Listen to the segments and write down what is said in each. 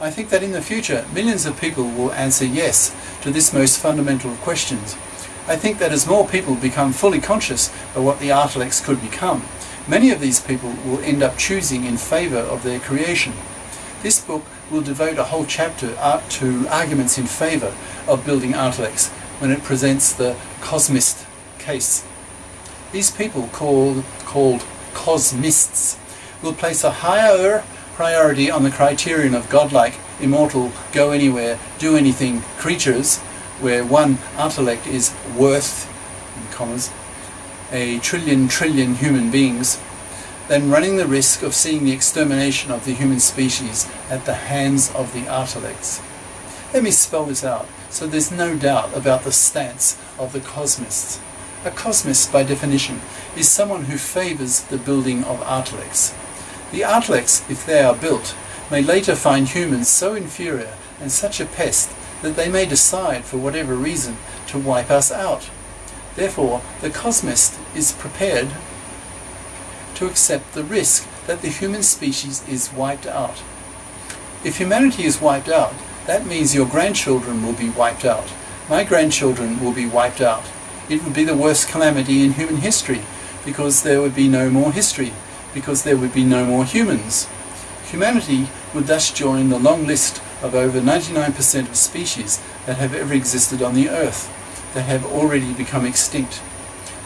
I think that in the future, millions of people will answer yes to this most fundamental of questions. I think that as more people become fully conscious of what the Artilects could become, many of these people will end up choosing in favour of their creation. This book will devote a whole chapter to arguments in favour of building Artilects when it presents the Cosmist case. These people, called Cosmists, will place a higher priority on the criterion of godlike, immortal, go anywhere, do anything creatures, where one Artilect is worth, in commas, a trillion human beings, than running the risk of seeing the extermination of the human species at the hands of the Artilects. Let me spell this out so there's no doubt about the stance of the Cosmists. A Cosmist, by definition, is someone who favours the building of Artilects. The Artilects, if they are built, may later find humans so inferior and such a pest that they may decide, for whatever reason, to wipe us out. Therefore, the Cosmist is prepared to accept the risk that the human species is wiped out. If humanity is wiped out, that means your grandchildren will be wiped out. My grandchildren will be wiped out. It would be the worst calamity in human history, because there would be no more history, because there would be no more humans. Humanity would thus join the long list of over 99% of species that have ever existed on the Earth, that have already become extinct.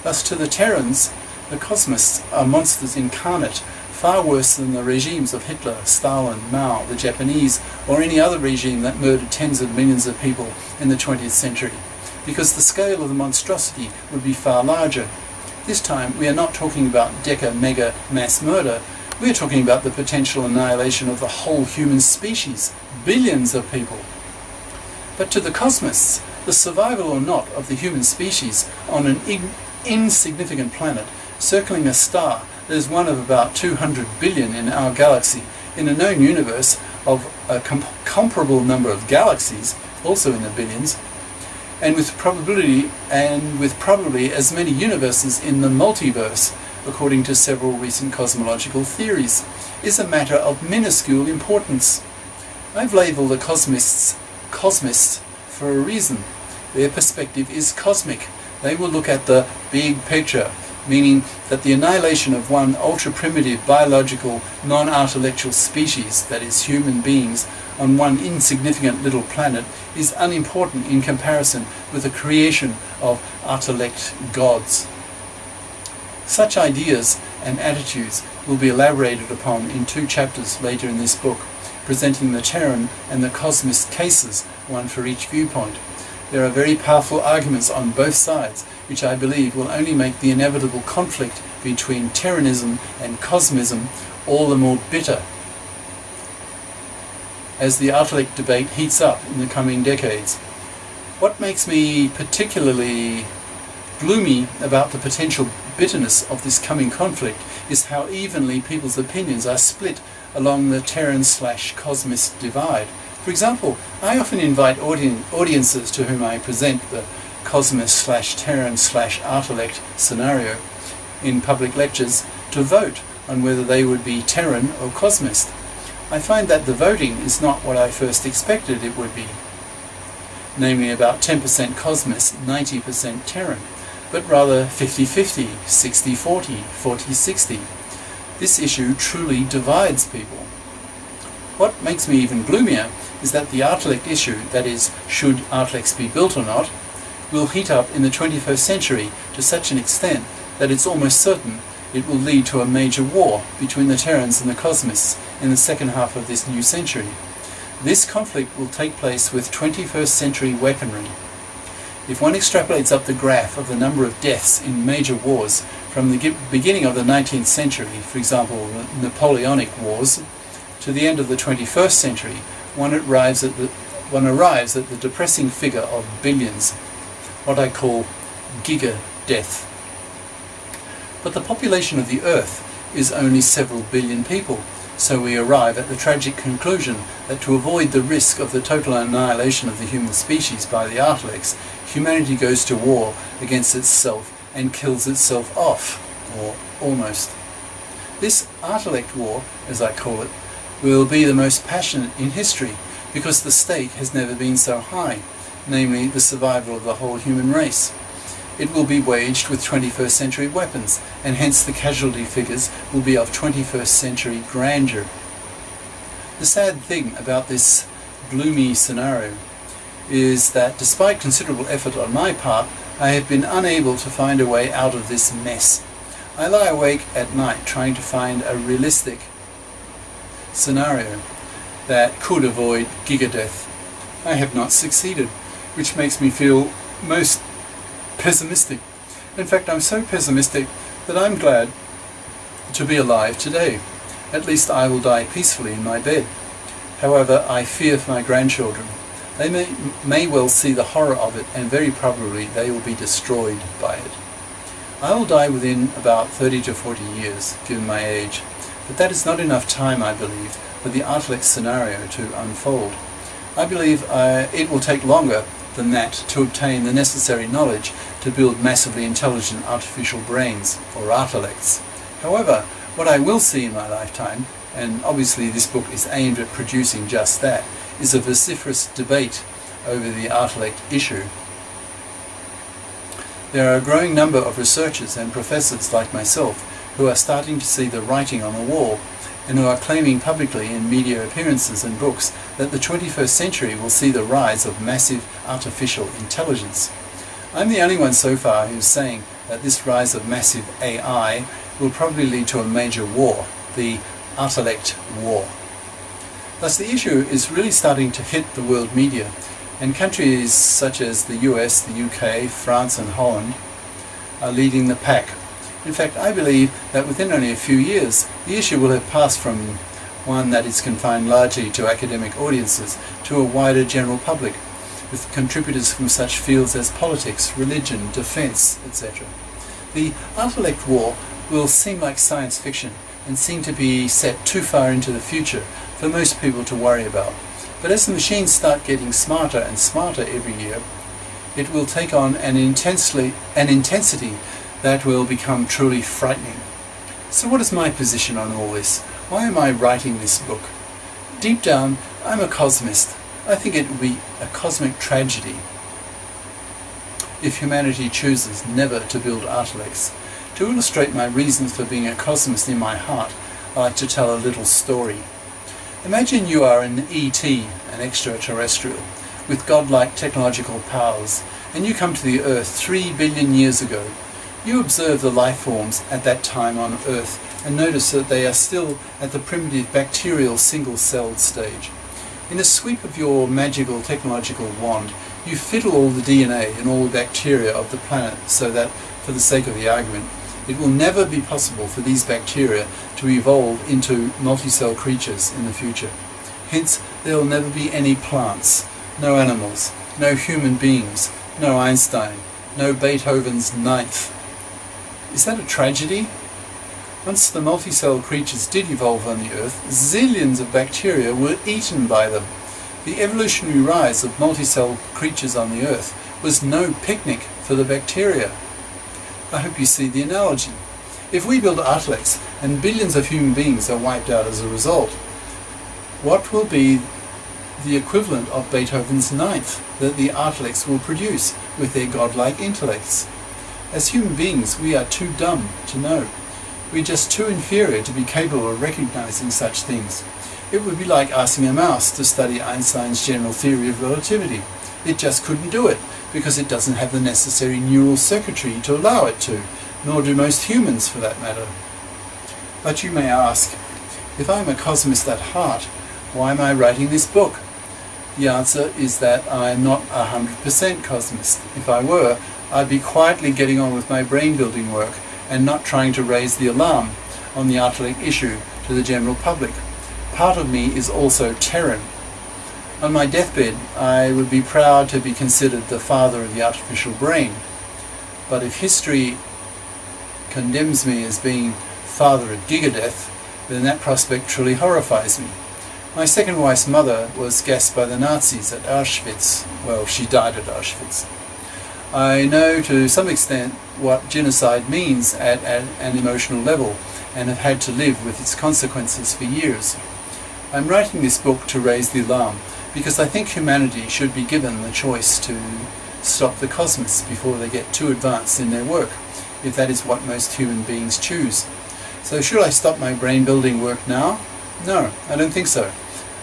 Thus to the Terrans, the Cosmists are monsters incarnate, far worse than the regimes of Hitler, Stalin, Mao, the Japanese, or any other regime that murdered tens of millions of people in the 20th century, because the scale of the monstrosity would be far larger. This time we are not talking about mega mass murder, we are talking about the potential annihilation of the whole human species, billions of people. But to the Cosmists, the survival or not of the human species on an insignificant planet circling a star that is one of about 200 billion in our galaxy, in a known universe of a comparable number of galaxies, also in the billions, and with probably as many universes in the multiverse, according to several recent cosmological theories, is a matter of minuscule importance. I've labelled the Cosmists for a reason. Their perspective is cosmic. They will look at the big picture, meaning that the annihilation of one ultra-primitive biological non-artilectual species, that is human beings, on one insignificant little planet is unimportant in comparison with the creation of Artilect gods. Such ideas and attitudes will be elaborated upon in 2 chapters later in this book, presenting the Terran and the Cosmist cases, one for each viewpoint. There are very powerful arguments on both sides, which I believe will only make the inevitable conflict between Terranism and Cosmism all the more bitter as the Artilect debate heats up in the coming decades. What makes me particularly gloomy about the potential bitterness of this coming conflict is how evenly people's opinions are split along the Terran/Cosmist divide. For example, I often invite audiences to whom I present the Cosmist/Terran/Artilect scenario in public lectures to vote on whether they would be Terran or Cosmist. I find that the voting is not what I first expected it would be, namely about 10% Cosmist, 90% Terran, but rather 50-50, 60-40, 40-60. This issue truly divides people. What makes me even gloomier is that the Artilect issue, that is, should Artilects be built or not, will heat up in the 21st century to such an extent that it's almost certain it will lead to a major war between the Terrans and the Cosmists in the second half of this new century. This conflict will take place with 21st century weaponry. If one extrapolates up the graph of the number of deaths in major wars from the beginning of the 19th century, for example the Napoleonic Wars, to the end of the 21st century, one arrives at the depressing figure of billions, what I call giga-death. But the population of the Earth is only several billion people, so we arrive at the tragic conclusion that to avoid the risk of the total annihilation of the human species by the Artilects, humanity goes to war against itself and kills itself off, or almost. This Artilect war, as I call it, will be the most passionate in history because the stake has never been so high, namely the survival of the whole human race. It will be waged with 21st century weapons, and hence the casualty figures will be of 21st century grandeur. The sad thing about this gloomy scenario is that despite considerable effort on my part, I have been unable to find a way out of this mess. I lie awake at night trying to find a realistic scenario that could avoid gigadeath. I have not succeeded, which makes me feel most pessimistic. In fact, I'm so pessimistic that I'm glad to be alive today. At least I will die peacefully in my bed. However, I fear for my grandchildren. They may well see the horror of it, and very probably they will be destroyed by it. I will die within about 30 to 40 years, given my age, but that is not enough time, I believe, for the Artilect scenario to unfold. I believe it will take longer than that to obtain the necessary knowledge to build massively intelligent artificial brains, or Artilects. However, what I will see in my lifetime, and obviously this book is aimed at producing just that, is a vociferous debate over the Artilect issue. There are a growing number of researchers and professors like myself who are starting to see the writing on the wall, and who are claiming publicly in media appearances and books that the 21st century will see the rise of massive artificial intelligence. I'm the only one so far who's saying that this rise of massive AI will probably lead to a major war, the Artilect War. Thus the issue is really starting to hit the world media, and countries such as the US, the UK, France and Holland are leading the pack. In fact, I believe that within only a few years, the issue will have passed from one that is confined largely to academic audiences to a wider general public, with contributors from such fields as politics, religion, defence, etc. The Artilect War will seem like science fiction and seem to be set too far into the future for most people to worry about. But as the machines start getting smarter and smarter every year, it will take on an intensity that will become truly frightening. So what is my position on all this? Why am I writing this book? Deep down, I'm a cosmist. I think it would be a cosmic tragedy if humanity chooses never to build Artilects. To illustrate my reasons for being a cosmist in my heart, I like to tell a little story. Imagine you are an ET, an extraterrestrial, with godlike technological powers, and you come to the Earth 3 billion years ago. You observe the life forms at that time on Earth and notice that they are still at the primitive bacterial single-celled stage. In a sweep of your magical technological wand, you fiddle all the DNA and all the bacteria of the planet so that, for the sake of the argument, it will never be possible for these bacteria to evolve into multicell creatures in the future. Hence, there will never be any plants, no animals, no human beings, no Einstein, no Beethoven's Ninth. Is that a tragedy? Once the multicell creatures did evolve on the Earth, zillions of bacteria were eaten by them. The evolutionary rise of multicell creatures on the Earth was no picnic for the bacteria. I hope you see the analogy. If we build Artilects and billions of human beings are wiped out as a result, what will be the equivalent of Beethoven's Ninth that the Artilects will produce with their godlike intellects? As human beings, we are too dumb to know. We're just too inferior to be capable of recognizing such things. It would be like asking a mouse to study Einstein's general theory of relativity. It just couldn't do it, because it doesn't have the necessary neural circuitry to allow it to, nor do most humans for that matter. But you may ask, if I'm a cosmist at heart, why am I writing this book? The answer is that I'm not 100% cosmist. If I were, I'd be quietly getting on with my brain-building work and not trying to raise the alarm on the Artilect issue to the general public. Part of me is also Terran. On my deathbed, I would be proud to be considered the father of the artificial brain. But if history condemns me as being father of gigadeath, then that prospect truly horrifies me. My second wife's mother was gassed by the Nazis at Auschwitz. Well, she died at Auschwitz. I know to some extent what genocide means at an emotional level, and have had to live with its consequences for years. I'm writing this book to raise the alarm, because I think humanity should be given the choice to stop the Cosmists before they get too advanced in their work, if that is what most human beings choose. So should I stop my brain-building work now? No, I don't think so.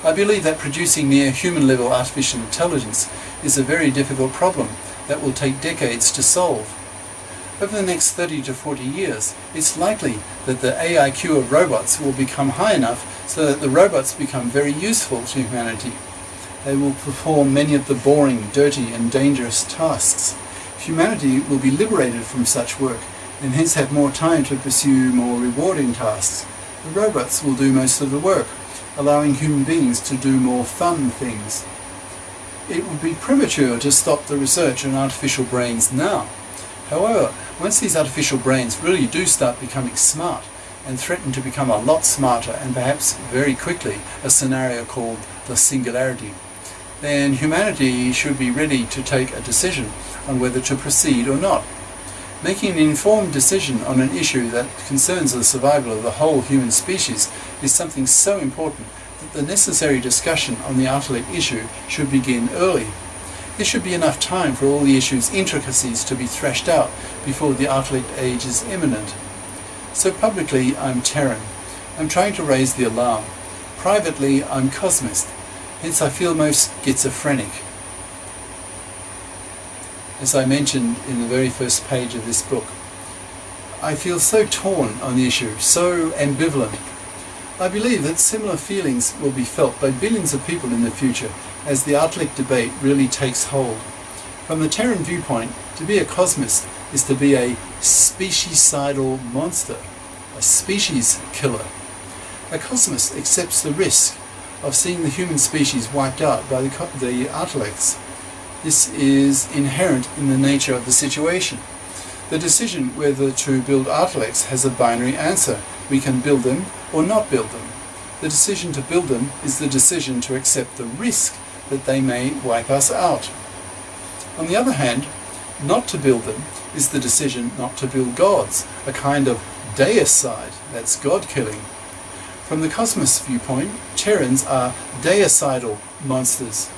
I believe that producing near human-level artificial intelligence is a very difficult problem that will take decades to solve. Over the next 30 to 40 years, it's likely that the AIQ of robots will become high enough so that the robots become very useful to humanity. They will perform many of the boring, dirty and dangerous tasks. Humanity will be liberated from such work and hence have more time to pursue more rewarding tasks. The robots will do most of the work, allowing human beings to do more fun things. It would be premature to stop the research on artificial brains now. However, once these artificial brains really do start becoming smart and threaten to become a lot smarter and perhaps very quickly, a scenario called the singularity, then humanity should be ready to take a decision on whether to proceed or not. Making an informed decision on an issue that concerns the survival of the whole human species is something so important that the necessary discussion on the Artilect issue should begin early. There should be enough time for all the issue's intricacies to be thrashed out before the Artilect age is imminent. So publicly, I'm Terran. I'm trying to raise the alarm. Privately, I'm Cosmist. Hence I feel most schizophrenic. As I mentioned in the very first page of this book, I feel so torn on the issue, so ambivalent. I believe that similar feelings will be felt by billions of people in the future as the Artilect debate really takes hold. From the Terran viewpoint, to be a Cosmist is to be a speciecidal monster, a species killer. A Cosmist accepts the risk of seeing the human species wiped out by the Artilects. This is inherent in the nature of the situation. The decision whether to build Artilects has a binary answer. We can build them or not build them. The decision to build them is the decision to accept the risk that they may wipe us out. On the other hand, not to build them is the decision not to build gods, a kind of deicide, that's God-killing. From the Cosmist viewpoint, Terrans are deicidal monsters.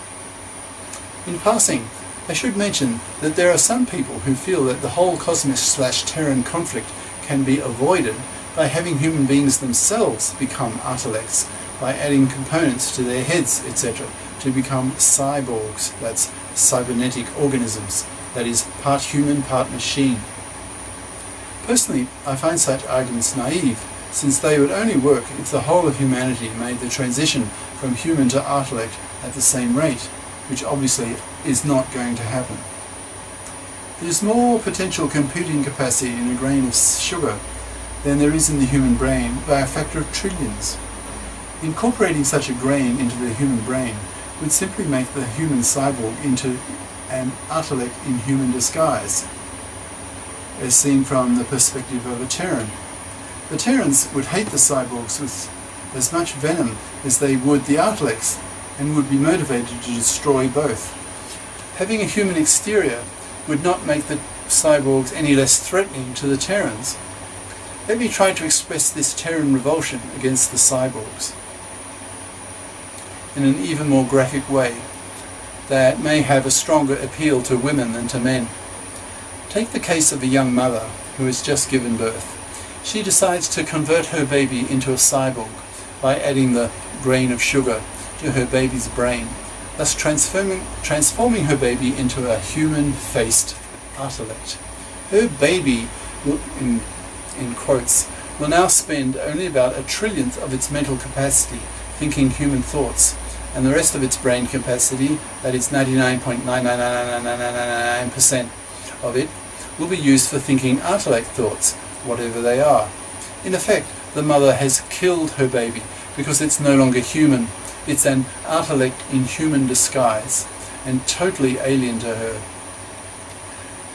In passing, I should mention that there are some people who feel that the whole Cosmist/Terran conflict can be avoided by having human beings themselves become Artilects, by adding components to their heads, etc., to become cyborgs, that's cybernetic organisms, that is, part human, part machine. Personally, I find such arguments naive, since they would only work if the whole of humanity made the transition from human to Artilect at the same rate, which obviously is not going to happen. There's more potential computing capacity in a grain of sugar than there is in the human brain by a factor of trillions. Incorporating such a grain into the human brain would simply make the human cyborg into an Artilect in human disguise, as seen from the perspective of a Terran. The Terrans would hate the cyborgs with as much venom as they would the Artilects, and would be motivated to destroy both. Having a human exterior would not make the cyborgs any less threatening to the Terrans. Let me try to express this Terran revulsion against the cyborgs in an even more graphic way that may have a stronger appeal to women than to men. Take the case of a young mother who has just given birth. She decides to convert her baby into a cyborg by adding the grain of sugar to her baby's brain, thus transforming her baby into a human-faced Artilect. Her baby will, in quotes, will now spend only about 1/trillionth of its mental capacity thinking human thoughts, and the rest of its brain capacity, that is 99.99999% of it, will be used for thinking Artilect thoughts, whatever they are. In effect, the mother has killed her baby because it's no longer human. It's an Artilect in human disguise, and totally alien to her.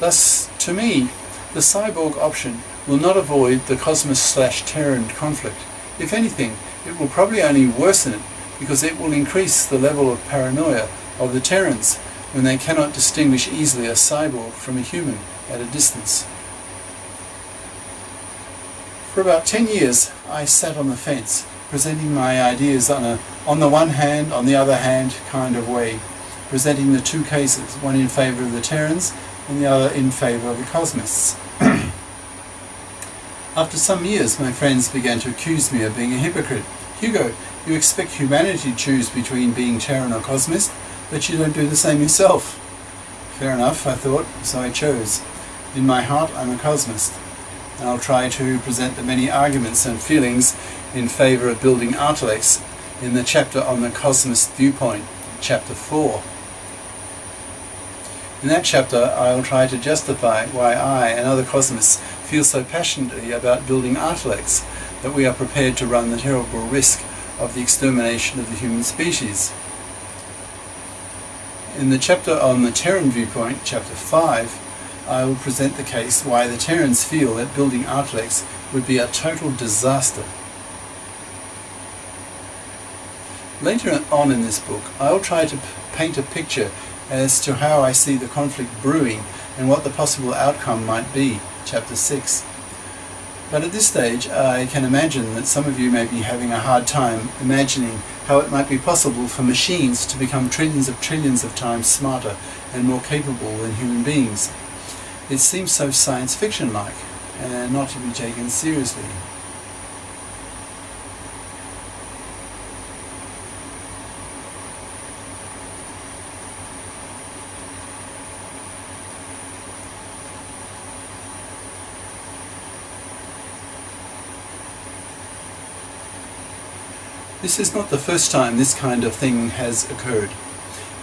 Thus, to me, the cyborg option will not avoid the Cosmist/Terran conflict. If anything, it will probably only worsen it, because it will increase the level of paranoia of the Terrans when they cannot distinguish easily a cyborg from a human at a distance. For about 10 years, I sat on the fence, presenting my ideas on a on the one hand, on the other hand kind of way, presenting the two cases, one in favour of the Terrans and the other in favour of the Cosmists. After some years, my friends began to accuse me of being a hypocrite. Hugo, you expect humanity to choose between being Terran or Cosmist, but you don't do the same yourself. Fair enough, I thought, so I chose. In my heart, I'm a Cosmist. I'll try to present the many arguments and feelings in favour of building Artilects in the chapter on the Cosmist viewpoint, chapter 4. In that chapter, I will try to justify why I and other Cosmists feel so passionately about building Artilects that we are prepared to run the terrible risk of the extermination of the human species. In the chapter on the Terran viewpoint, chapter 5, I will present the case why the Terrans feel that building Artilects would be a total disaster. Later on in this book, I will try to paint a picture as to how I see the conflict brewing and what the possible outcome might be, chapter 6. But at this stage, I can imagine that some of you may be having a hard time imagining how it might be possible for machines to become trillions of times smarter and more capable than human beings. It seems so science fiction-like and not to be taken seriously. This is not the first time this kind of thing has occurred.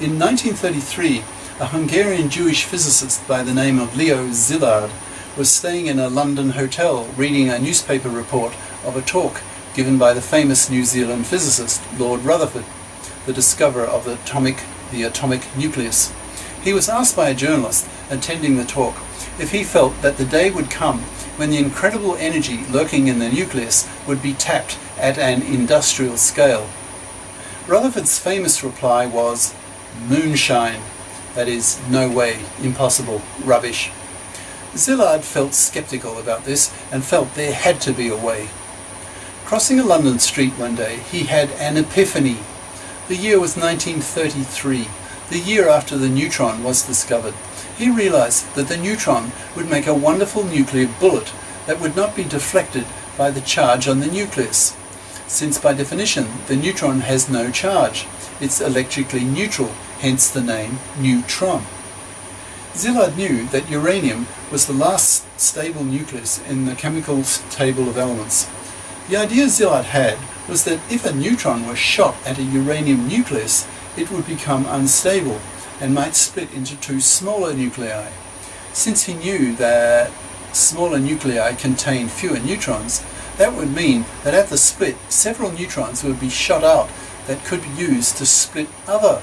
In 1933, a Hungarian Jewish physicist by the name of Leo Szilard was staying in a London hotel reading a newspaper report of a talk given by the famous New Zealand physicist Lord Rutherford, the discoverer of the atomic nucleus. He was asked by a journalist attending the talk if he felt that the day would come when the incredible energy lurking in the nucleus would be tapped at an industrial scale. Rutherford's famous reply was, "Moonshine, that is, no way, impossible, rubbish." Szilard felt sceptical about this and felt there had to be a way. Crossing a London street one day, he had an epiphany. The year was 1933, the year after the neutron was discovered. He realized that the neutron would make a wonderful nuclear bullet that would not be deflected by the charge on the nucleus, since by definition the neutron has no charge. It's electrically neutral, hence the name neutron. Szilard knew that uranium was the last stable nucleus in the chemical table of elements. The idea Szilard had was that if a neutron were shot at a uranium nucleus, it would become unstable and might split into two smaller nuclei. Since he knew that smaller nuclei contained fewer neutrons, that would mean that at the split, several neutrons would be shot out that could be used to split other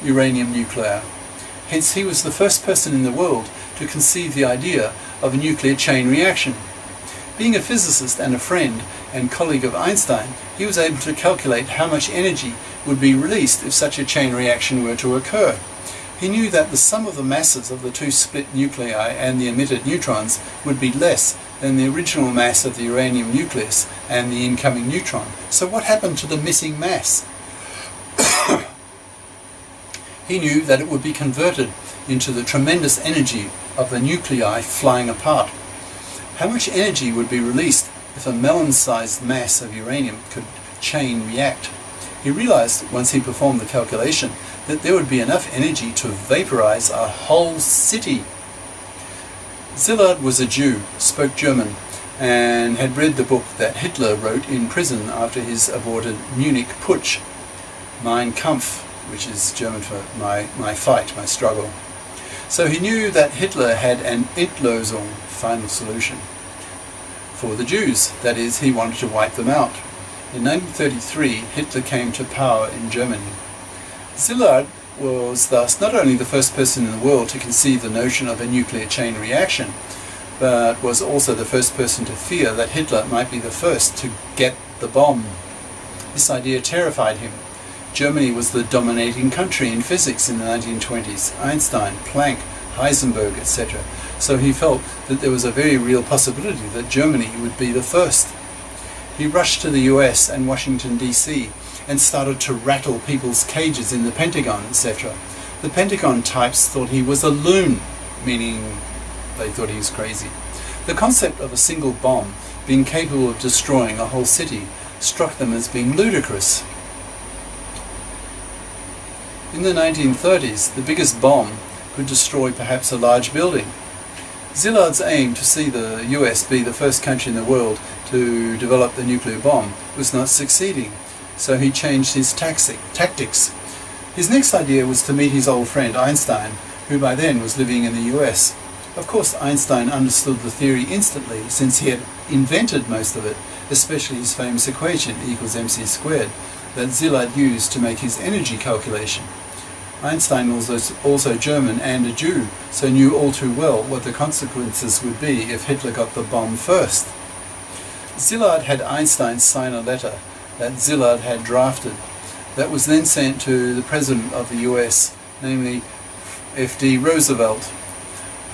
uranium nuclei. Hence, he was the first person in the world to conceive the idea of a nuclear chain reaction. Being a physicist and a friend and colleague of Einstein, he was able to calculate how much energy would be released if such a chain reaction were to occur. He knew that the sum of the masses of the two split nuclei and the emitted neutrons would be less than the original mass of the uranium nucleus and the incoming neutron. So what happened to the missing mass? He knew that it would be converted into the tremendous energy of the nuclei flying apart. How much energy would be released if a melon-sized mass of uranium could chain react? He realized, once he performed the calculation, that there would be enough energy to vaporize a whole city. Szilard was a Jew, spoke German, and had read the book that Hitler wrote in prison after his aborted Munich Putsch, Mein Kampf, which is German for my fight, my struggle. So he knew that Hitler had an Endlösung, final solution, for the Jews. That is, he wanted to wipe them out. In 1933, Hitler came to power in Germany. Szilard was thus not only the first person in the world to conceive the notion of a nuclear chain reaction, but was also the first person to fear that Hitler might be the first to get the bomb. This idea terrified him. Germany was the dominating country in physics in the 1920s, Einstein, Planck, Heisenberg, etc. So he felt that there was a very real possibility that Germany would be the first. He rushed to the US and Washington DC and started to rattle people's cages in the Pentagon, etc. The Pentagon types thought he was a loon, meaning they thought he was crazy. The concept of a single bomb being capable of destroying a whole city struck them as being ludicrous. In the 1930s, the biggest bomb could destroy perhaps a large building. Szilard's aim to see the US be the first country in the world to develop the nuclear bomb was not succeeding, so he changed his tactics. His next idea was to meet his old friend Einstein, who by then was living in the US. Of course, Einstein understood the theory instantly, since he had invented most of it, especially his famous equation E=mc², that Szilard used to make his energy calculation. Einstein was also German and a Jew, so knew all too well what the consequences would be if Hitler got the bomb first. Szilard had Einstein sign a letter that Szilard had drafted, that was then sent to the President of the US, namely F.D. Roosevelt,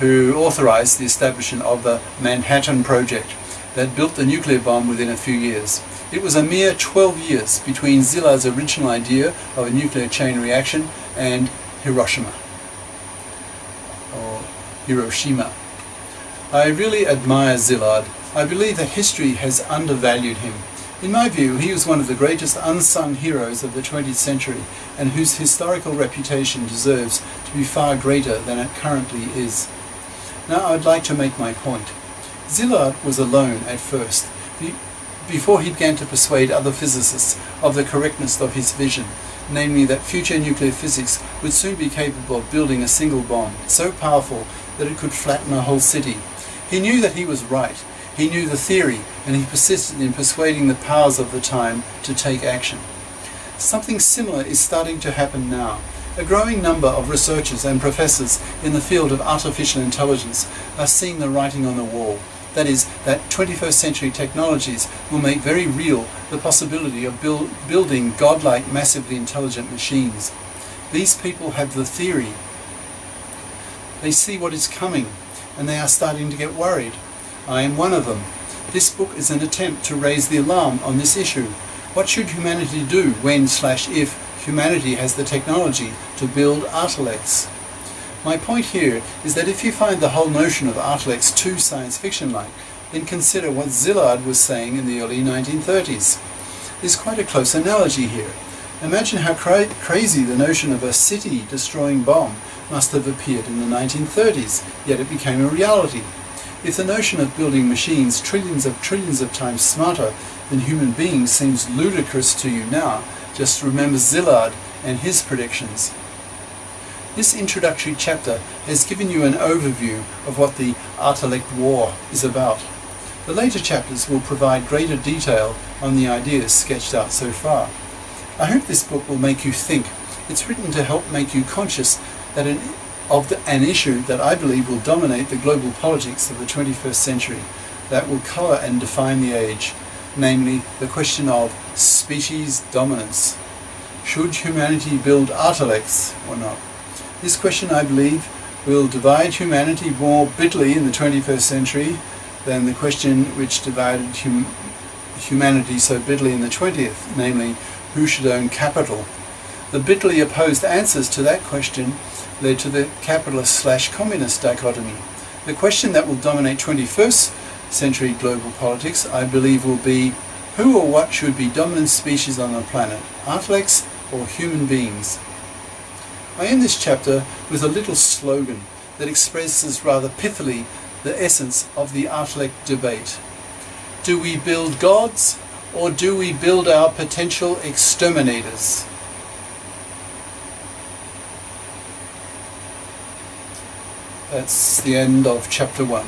who authorized the establishment of the Manhattan Project that built the nuclear bomb within a few years. It was a mere 12 years between Szilard's original idea of a nuclear chain reaction and Hiroshima. I really admire Szilard. I believe that history has undervalued him. In my view, he was one of the greatest unsung heroes of the 20th century, and whose historical reputation deserves to be far greater than it currently is. Now I'd like to make my point. Szilard was alone at first, before he began to persuade other physicists of the correctness of his vision, namely that future nuclear physics would soon be capable of building a single bomb, so powerful that it could flatten a whole city. He knew that he was right. He knew the theory, and he persisted in persuading the powers of the time to take action. Something similar is starting to happen now. A growing number of researchers and professors in the field of artificial intelligence are seeing the writing on the wall. That is, that 21st century technologies will make very real the possibility of building godlike, massively intelligent machines. These people have the theory. They see what is coming, and they are starting to get worried. I am one of them. This book is an attempt to raise the alarm on this issue. What should humanity do when/if humanity has the technology to build Artilects? My point here is that if you find the whole notion of Artilects too science fiction-like, then consider what Szilard was saying in the early 1930s. There's quite a close analogy here. Imagine how crazy the notion of a city-destroying bomb must have appeared in the 1930s, yet it became a reality. If the notion of building machines trillions of times smarter than human beings seems ludicrous to you now, just remember Szilard and his predictions. This introductory chapter has given you an overview of what the Artilect War is about. The later chapters will provide greater detail on the ideas sketched out so far. I hope this book will make you think. It's written to help make you conscious that an issue that I believe will dominate the global politics of the 21st century, that will colour and define the age, namely the question of species dominance. Should humanity build Artilects or not? This question, I believe, will divide humanity more bitterly in the 21st century than the question which divided humanity so bitterly in the 20th, namely, who should own capital? The bitterly opposed answers to that question led to the capitalist/communist dichotomy. The question that will dominate 21st century global politics, I believe, will be who or what should be dominant species on the planet, Artilects or human beings? I end this chapter with a little slogan that expresses rather pithily the essence of the Artilect debate. Do we build gods, or do we build our potential exterminators? That's the end of chapter 1.